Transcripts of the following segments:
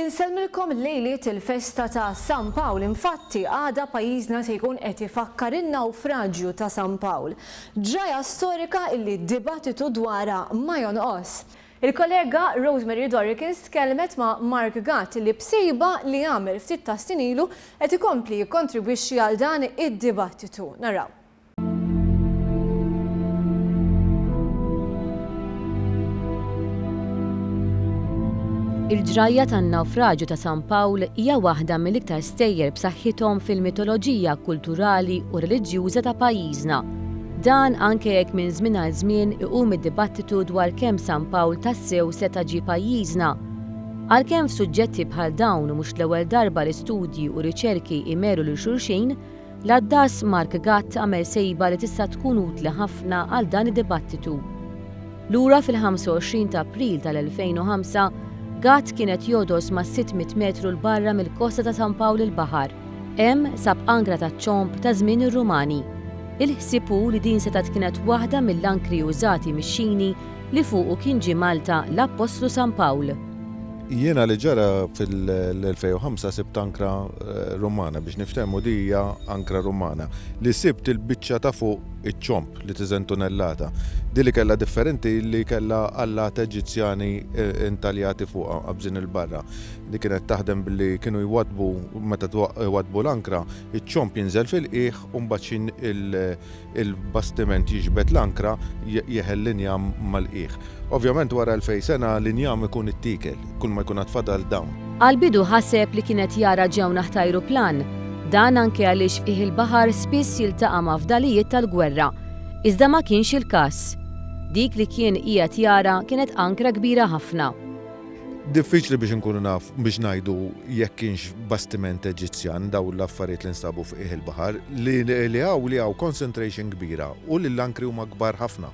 Insellmilkom lejliet il-festa ta' San Pawl, infatti għada pajjiżna se jkun qed ifakkar in-nawfraġġju ta' San Pawl. Ġraja storika illi d-dibattitu dwarha ma jonqos. Il-kollega Rosemary Dorikis kelmet ma' Mark Gatt li bsejba li għamel ftit ta' sinilu qed ikompli jikkontribwixxi għal dan id-dibattitu. Naraw. Il-ġrajja tan-nawfraġġju ta' San Pawl hija waħda mill-iktar stejjer b'saħħithom fil-mitoloġija kulturali u reliġjuża ta' pajjiżna. Dan anke jekk minn żmien għal żmien iqum id-dibattitu dwar kemm San Pawl tassew seta' ġie pajjiżna. Għalkemm f'suġġetti bħal dawn mhux l-ewwel darba li studji u riċerki imeru lil xulxin, l-addas Mark Gatt għamel sejba li tista' tkun utli ħafna għal dan id-dibattitu. Lura fil-25 ta' April tal-2005 Gatt kienet jodos ma' 600 metru l-barra mill-kosta ta' San Pawl il-Baħar. Hemm sab ankra ta' ċomp ta' żmien ir-Rumani. Il-ħsibu li din setat kienet waħda mill-ankri użati mix-Xini li fuqu kien ġie Malta l-Apostlu San Pawl. Jiena li ġara fil-2005 sibt ankra Rumana biex niftehmu di hija ankra Rumana li sibt il-biċċa ta' fuq iċ-ċomp li tiżen tunellata. Di li kellha differenti li kellha allata Eġizzjani intaljati fuqha qabżin il-barra. Di kienet taħdem billi kienu jwadbu meta jwadbu l-ankra, iċ-ċomp jinżel fil-qiegħ u mbagħad il-bastiment jiġbed l-ankra jeħel linjam mal-qiegħ. Ovvjament wara 2000 sena l-injam ikun ittikel, kull ma jkun tfadal dawn. Għal-bidu ħaseb li kienet jara ġewna taħt ajruplan. Dan anke għaliex fih il-baħar spiss jiltaqa' ma' fdalijiet tal-gwerra. Iżda ma kienx il-każ. Dik li kien qiegħed jara kienet ankra kbira ħafna. Diffiċli biex nkunu naf biex ngħidu jekk kienx bastiment Eġizzjan daw l-affarijiet li nstabu fih il-baħar li hawn concentration kbira u li l-ankri huma kbar ħafna.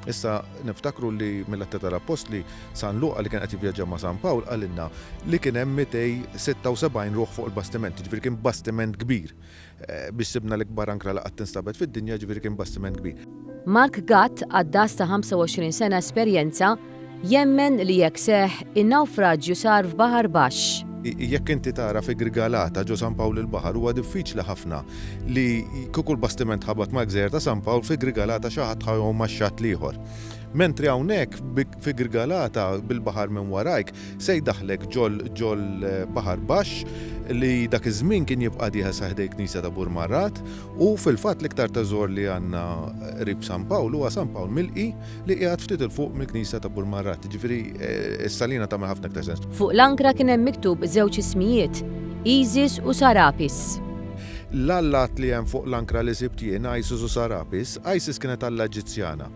Issa niftakru li mill-Atti tal-Apostli San Luqa li kien qed jivvjaġġa ma' San Pawl qalilna li kien hemm 276 ruħ fuq il-bastiment, ġifieri kien bastiment kbir. Biex sibna l-ikbar ankra li qatt tinstabet fid-dinja ġifieri kien bastiment kbir. Mark Gatt għaddas ta' 25 sena esperjenza jemmen li jekk seħħ in-nawfraġġju sar f'baħar baxx. Jekk inti tara fi Grigalata ġo San Pawl il-Baħar huwa diffiċli ħafna li kieku l-bastiment ħabat ma' gżejjer ta' San Pawl fi Grigalata xi ħadd ħajhom max-xatt ieħor. Mentri hawnhekk fi Grigalata bil-baħar minn warajk se jdaħlek ġol baħar baxx li dak iż-żmien kien jibqa' dieħel saħdej Knisja ta' Burmarrat u fil-fatt l-iktar teżor li għandna qrib San Pawl huwa San Pawl Milqi li qiegħed ftit il fuq mill-Knisja ta' Burmarrat. Ġifieri s-salina tagħmel ħafna iktar sens. Fuq l-ankra kien hemm miktub żewġ ismijiet, Isis u Sarapis. L-allat li hemm fuq l-ankra li sibt jien Isis u Sarapis, Isis kienet alla Eġizzjana.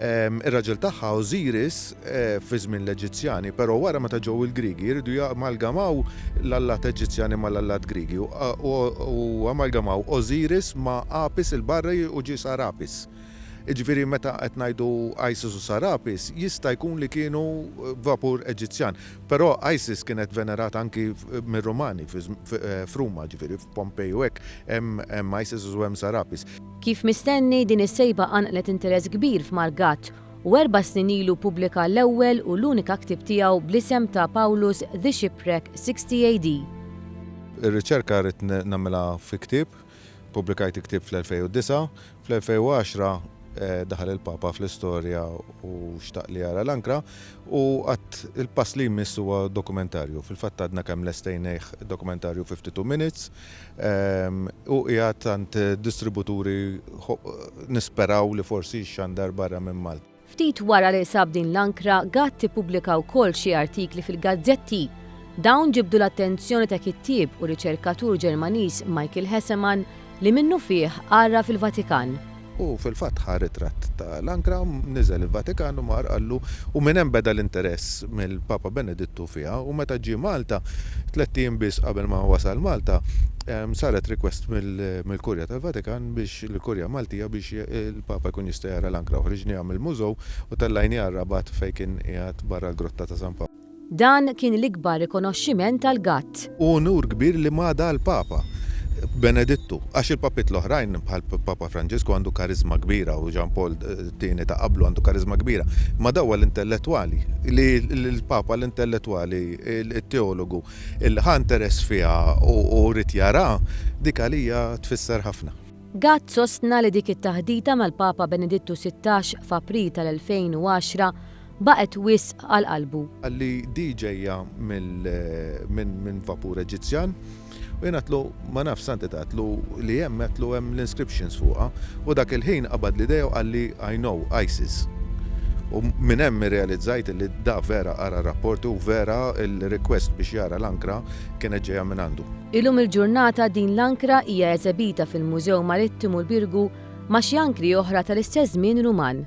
Ir-raġel tagħha Osiris fi żmien l-Eġizzjani, però wara meta ġew il-Griegi jridu jamalgamaw l-allat Eġizzjani mal-allat Griegi u amalgamaw Osiris ma' Apis il-barra u ġie Sarapis. Ġifieri meta qed ngħidu Isis u Sarapis jista' jkun li kienu vapur Eġizzjan, però Isis kienet venerata anki mir-Rumani f'Ruma, ġifieri f'Pompej u hekk hemm Isis u hemm Sarapis. Kif mistenni din is-sejba għanqlet interess kbir f'Mark Gatt u 4 snin ilu pubblika l-ewwel u l-unika ktieb tiegħu bl-isem ta' Paulus The Shipwreck 60 AD. Ir-riċerka rrid nagħmilha fi ktieb, pubblikajt ktieb fl-2009, fl-2010 daħal il-Papa fl-istorja u xtaq li jara l-ankra u għat il-pass li jmiss huwa dokumentarju. Fil-fatt għadna kemm lestejnejh dokumentarju 52 minutes u qiegħed għand distributuri nisperaw li forsi xandar barra minn Malta. Ftit wara li sab din l-ankra Gatt ippubblika wkoll xi artikli fil-gazzetti. Dawn ġibdu l-attenzjoni ta' kittieb u riċerkatur Ġermaniż Michael Hesseman li minnu fih qara fil-Vatikan. U fil-fatt ħar ritratt ta' l-ankra niżel il-Vatikan u mar qallu u minn hemm beda l-interess mill-Papa Benedittu fiha u meta ġie Malta 3 ijiem biss qabel ma wasal Malta saret request mill-Kurja tal-Vatikan biex il-Kurja Maltija biex il-Papa jkun jista' jara l-ankra u ħriġni mill-mużew u tellajni għar-Rabat fejn kien qiegħed barra l-Grotta ta' San Pawl. Dan kien l-ikbar rikonoxximent tal-Gatt. U nur kbir li ma da l-Papa. Benedittu, għax il-papit l-oħrajn bħal Papa Franġisku għandu karizma kbira u Ġan Paul tieni ta' qablu għandu karizma kbira, ma dawa l-intellettuali, li l-Papa l-intellettuali, il-teologu, il-ħanteres fija u rrit jara, dik għalija tfisser ħafna. Gatt sostna li dik it-taħdita mal-Papa Benedittu 16 f'April tal-2010 baqet wisq għal-qalbu. Għalli diġeja minn vapur Eġizzjan u jenatlu ma nafx santitatlu li jemmetlu hemm l-inscriptions fuqa u dak il-ħin qabad l-ideja għalli I know ISIS. U minn hemm realizzajt li da vera ara rapporti u vera il-request biex jara l-ankra kienet ġejja minn għandu. Illum il-ġurnata din l-ankra hija eżebita fil-Mużew Marittimu l-Birgu ma' xi ankri oħra tal-istess żmien Ruman.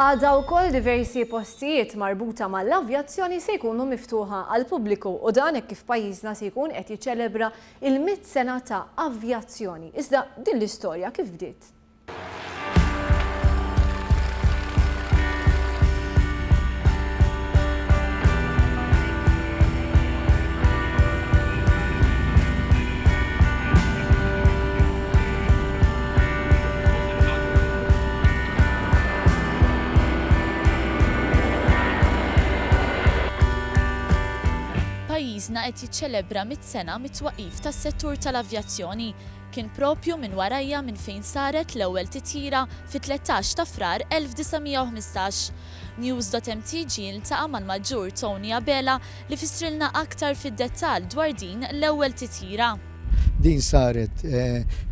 Għada wkoll diversi postijiet marbuta mal-avjazzjoni se jkunu miftuħa għal pubbliku u dan hekk kif pajjiżna se jkun qed jiċċelebra il-100 sena ta' avjazzjoni. Iżda din l-istorja kif bdiet? Pajjiżna qed jiċċelebra 100 sena mit-twaqqif tas-settur tal-avjazzjoni. Kien propju minn warajja minn fejn saret l-ewwel titjira fit-13 ta' Frar 1915. News.mtg iltaqa' mal-Maġġur Tony Abela li fissrilna aktar fid-dettall dwar din l-ewwel titjira. Din saret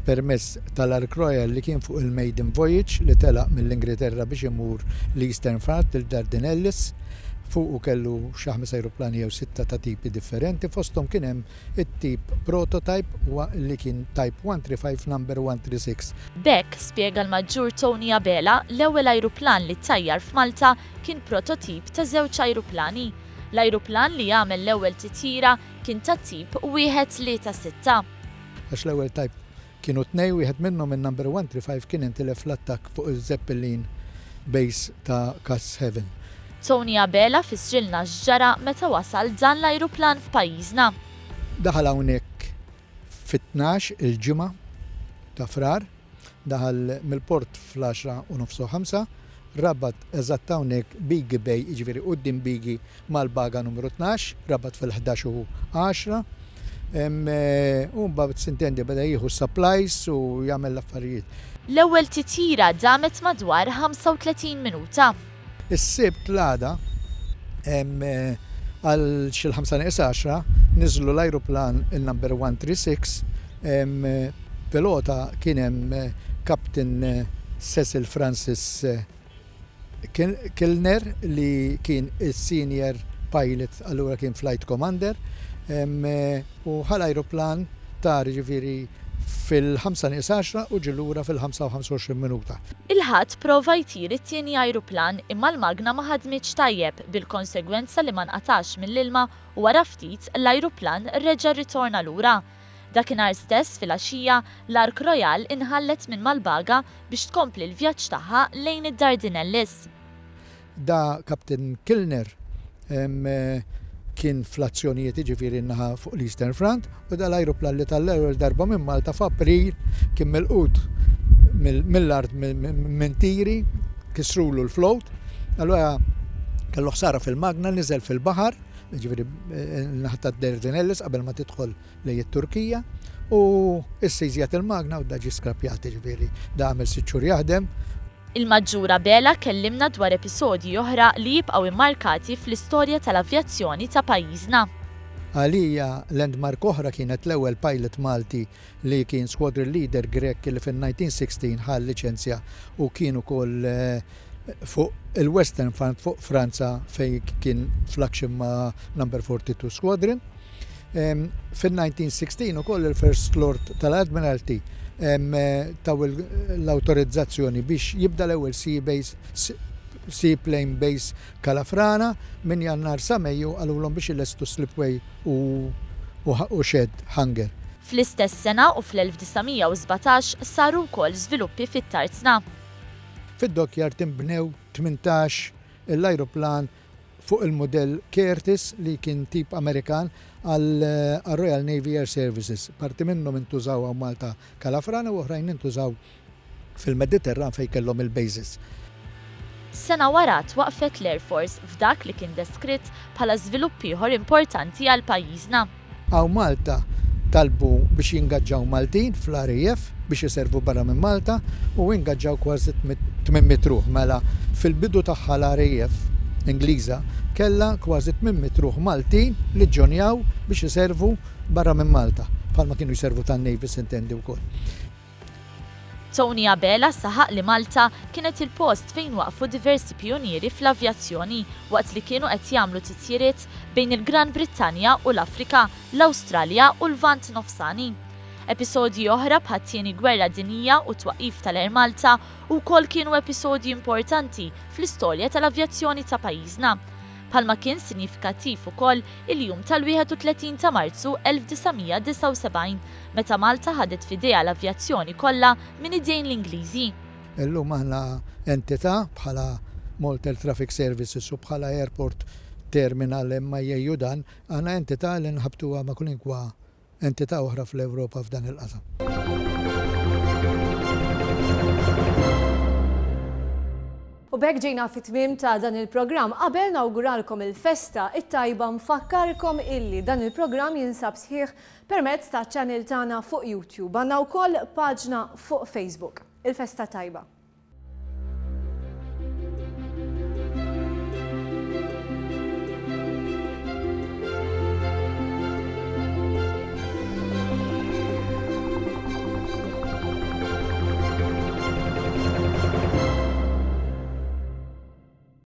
permezz tal-Ark Royal li kien fuq il-Maiden Voyage li telaq mill-Ingilterra biex imur l-Eastern Front il-Dardanelles. Fuq u kellu xi 5 ajruplani jew 6 ta' tipi differenti, fosthom kien hemm it-tip prototype li kien type 135 number 136. Bekk spjega l-Maġġur Tony Abela l-ewwel ajruplan li ttajjar f'Malta kien prototip ta' żewġ ajruplani. L-ajruplan li jagħmel l-ewwel titjira kien ta' tip 136. Għax l-ewwel type kienu tnej wieħed minnhom minn number 135 kien intilef l-attakk fuq iż-Zeppelin base ta' Cuxhaven. Tony Abela fissrilna x'ġara meta wasal dan l-ajruplan f'pajjiżna. Daħal hawnhekk fit-12 il-ġimgħa ta' Frar, daħal mill-port fl-10:05, rabat eżatt hawnhekk Bigi Bay, jiġifieri quddiem Bigi mal-baga numru 12, rabat fil-11:10. U mbagħad sintendi beda jieħu supplies u jagħmel l-affarijiet. L-ewwel titjira damet madwar 35 minuta. Is-sibt l-għada għal xil 5:10 niżlu l-ajruplan il-number 136, pilota kien hemm Captain Cecil Francis Kilner li kien is-senior pilot, allura kien flight commander, u ħal-ajruplan tar ġifieri fil-5:10 u ġilura fil-25 minuta. Il-ħadd prova jtir it-tieni ajruplan imma l-magna ma ħadmitx tajjeb bil-konsegwenza li ma nqatax mill-ilma u wara ftit l-ajruplan reġa' ritorna lura. Dakinhar stess fil-għaxija l-Ark Royal inħallet minn mal-baga biex tkompli l-vjaġġ tagħha lejn id-Dardanelles. Da Captain Kilner kien fl-azzjonijiet jiġifieri naħa fuq l-Eastern Front u dal-ajruplan li tal-ewwel darba minn Malta f'April kien milqut mill-art minn tiri, kisrulu l-float, allura kellu ħsara fil-magna niżel fil-baħar, jiġifieri naħa tad-Dardanelles qabel ma tidħol lejn it-Turkija u issa jżjed il-magna u da ġie skrapjat jiġifieri da għamel 6 xhur jaħdem. Il-Maġġur Abela kellimna dwar episodji oħra li jibqgħu immarkati fl-istorja tal-avjazzjoni ta' pajjiżna. Għalija landmark oħra kienet l-ewwel pilot Malti li kien squadron leader Grek li fin-1916 ħal liċenzja u kien ukoll fuq il-Western Front fuq Franza fejn kien flagship ma' number 42 squadron. Fin-1916 ukoll il-First Lord tal-Admiralty taw l-autorizzazzjoni biex jibda l-ewwel seaplane base Kalafrana minn Jannar sa Mejju għalulhom biex ilestu slipway u shed hangar. Fl-istess sena u fl-1917 saru wkoll żviluppi fit-Tarzna. Fid-dokjar tinbnew 18 l-ajruplan fuq il-modell Curtis li kien tip Amerikan għal Royal Navy Air Services. Parti minnhom intużaw għaw Malta Kalafrana u oħrajn intużaw fil-Mediterran fej kellhom il-bases. Sena wara twaqfet l-Air Force f'dak li kien deskritt bħala żvilupp ieħor importanti għal pajjiżna. Għaw Malta talbu biex jingaġġaw Maltin fl-RAF biex jiservu barra minn Malta u jingaġġaw kważi 800 ruħ. Mela fil-bidu tagħha l-RAF Ingliża kella kważi 800 ruħ Maltin li ġġonjaw biex jiservu barra minn Malta, bħalma kienu jiservu tan-Navy sintendi wkoll. Tony Abela saħaq li Malta kienet il-post fejn waqfu diversi pionieri fl-avjazzjoni waqt li kienu qed jagħmlu titjiriet bejn il-Gran Brittanja u l-Afrika, l-Awstralja u l-Vant Nofsani. Episodji oħra bħat-tieni Gwerra Dinjija u twaqif tal-Air Malta wkoll kienu episodji importanti fl-istorja tal-avjazzjoni ta' pajjiżna. Bħalma kien sinifikattiv ukoll il-jum tal-31 ta' Marzu 1979 meta Malta ħadet f'idejha l-avjazzjoni kollha minn idejn l-Ingliżi. Illum aħna entità bħala Malta Air Traffic Services u bħala Airport Terminal MIA dan għandna entità li nħabtuha ma' kulinkwa entità oħra fl-Ewropa f'dan il-qasam. U bekk ġejna fit-tmiem ta' dan il-programm. Qabel nawguralkom il-festa it-tajba nfakkarkom illi dan il-programm jinsab sħiħ permezz ta' channel tagħna fuq YouTube. Għandna wkoll paġna fuq Facebook. Il-festa tajba.